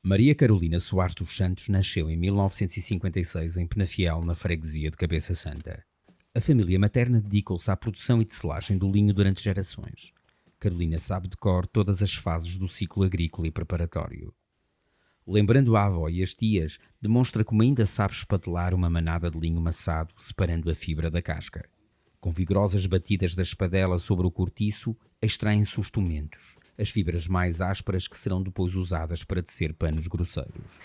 Maria Carolina Soares dos Santos nasceu em 1956 em Penafiel, na freguesia de Cabeça Santa. A família materna dedicou-se à produção e tecelagem do linho durante gerações. Carolina sabe de cor todas as fases do ciclo agrícola e preparatório. Lembrando a avó e as tias, demonstra como ainda sabe espatelar uma manada de linho maçado, separando a fibra da casca. Com vigorosas batidas da espadela sobre o cortiço, extraem-se os tomentos, as fibras mais ásperas que serão depois usadas para tecer panos grosseiros.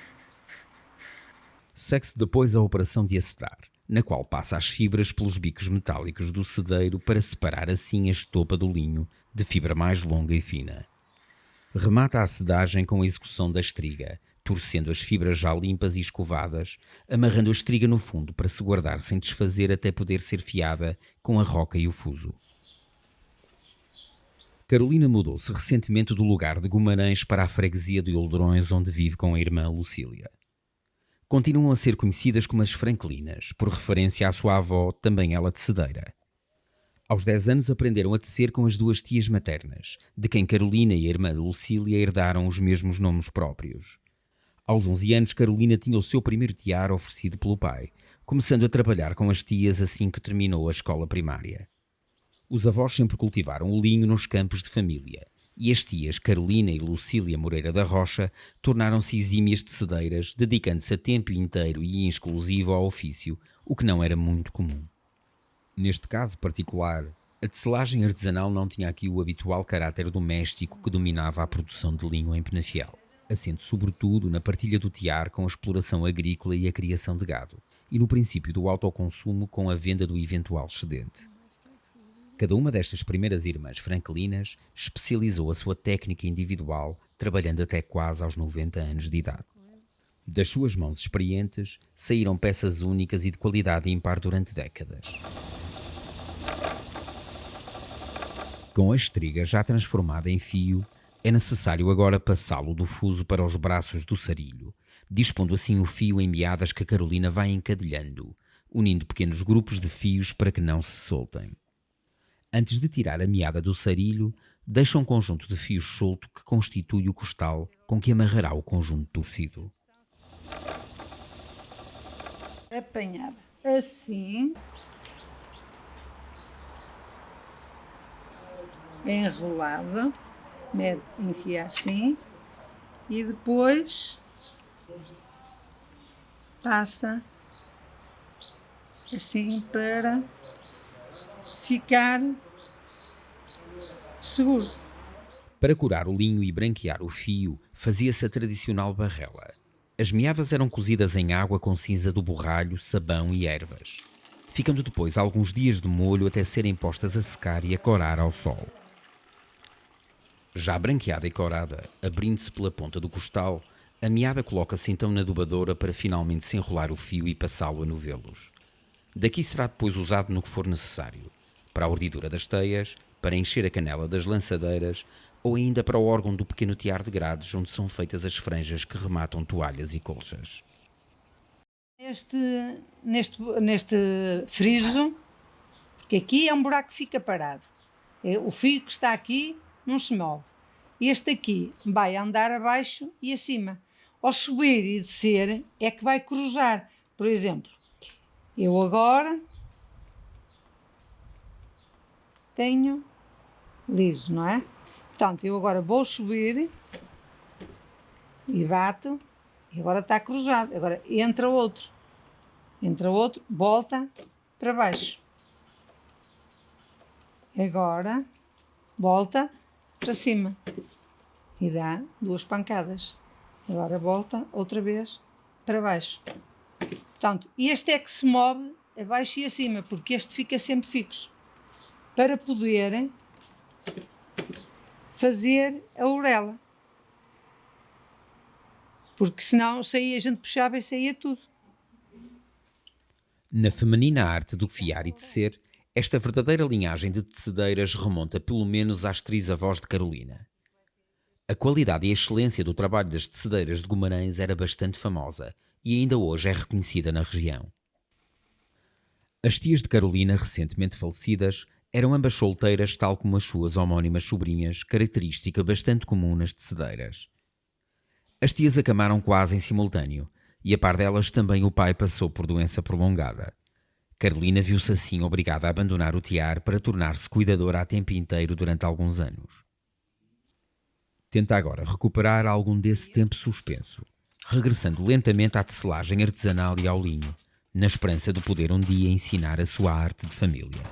Segue-se depois a operação de acedar, na qual passa as fibras pelos bicos metálicos do sedeiro para separar assim a estopa do linho de fibra mais longa e fina. Remata a acedagem com a execução da estriga, torcendo as fibras já limpas e escovadas, amarrando a estriga no fundo para se guardar sem desfazer até poder ser fiada com a roca e o fuso. Carolina mudou-se recentemente do lugar de Gumarães para a freguesia de Oldrões, onde vive com a irmã Lucília. Continuam a ser conhecidas como as Franklinas, por referência à sua avó, também ela tecedeira. Aos 10 anos aprenderam a tecer com as duas tias maternas, de quem Carolina e a irmã Lucília herdaram os mesmos nomes próprios. Aos 11 anos, Carolina tinha o seu primeiro tiar oferecido pelo pai, começando a trabalhar com as tias assim que terminou a escola primária. Os avós sempre cultivaram o linho nos campos de família, e as tias Carolina e Lucília Moreira da Rocha tornaram-se exímias tecedeiras, dedicando-se a tempo inteiro e exclusivo ao ofício, o que não era muito comum. Neste caso particular, a tecelagem artesanal não tinha aqui o habitual caráter doméstico que dominava a produção de linho em Penafiel, assente sobretudo na partilha do tiar com a exploração agrícola e a criação de gado, e no princípio do autoconsumo com a venda do eventual excedente. Cada uma destas primeiras irmãs franklinas especializou a sua técnica individual, trabalhando até quase aos 90 anos de idade. Das suas mãos experientes, saíram peças únicas e de qualidade ímpar durante décadas. Com a estriga já transformada em fio, é necessário agora passá-lo do fuso para os braços do sarilho, dispondo assim o fio em meadas que a Carolina vai encadilhando, unindo pequenos grupos de fios para que não se soltem. Antes de tirar a meada do sarilho, deixa um conjunto de fios solto que constitui o costal com que amarrará o conjunto torcido. Apanhada assim, enrolada, enfia assim e depois passa assim para ficar seguro. Para curar o linho e branquear o fio, fazia-se a tradicional barrela. As meadas eram cozidas em água com cinza do borralho, sabão e ervas, ficando depois alguns dias de molho até serem postas a secar e a corar ao sol. Já branqueada e corada, abrindo-se pela ponta do costal, a meada coloca-se então na dobradora para finalmente se enrolar o fio e passá-lo a novelos. Daqui será depois usado no que for necessário, para a urdidura das teias, para encher a canela das lançadeiras ou ainda para o órgão do pequeno tiar de grades onde são feitas as franjas que rematam toalhas e colchas. Neste friso, porque aqui é um buraco que fica parado, o fio que está aqui não se move, este aqui vai andar abaixo e acima, ao subir e descer é que vai cruzar. Por exemplo, eu agora tenho liso, não é? Portanto, eu agora vou subir e bato e agora está cruzado. Agora entra outro, volta para baixo. Agora volta para cima e dá 2 pancadas. Agora volta outra vez para baixo. Portanto, este é que se move abaixo e acima, porque este fica sempre fixo, para poder fazer a orelha. Porque senão saía, a gente puxava e saía tudo. Na feminina arte do fiar e tecer, esta verdadeira linhagem de tecedeiras remonta pelo menos às trisavós de Carolina. A qualidade e a excelência do trabalho das tecedeiras de Gumarães era bastante famosa e ainda hoje é reconhecida na região. As tias de Carolina, recentemente falecidas, eram ambas solteiras, tal como as suas homónimas sobrinhas, característica bastante comum nas tecedeiras. As tias acamaram quase em simultâneo, e a par delas também o pai passou por doença prolongada. Carolina viu-se assim obrigada a abandonar o tear para tornar-se cuidadora a tempo inteiro durante alguns anos. Tenta agora recuperar algum desse tempo suspenso, regressando lentamente à tecelagem artesanal e ao linho, na esperança de poder um dia ensinar a sua arte de família.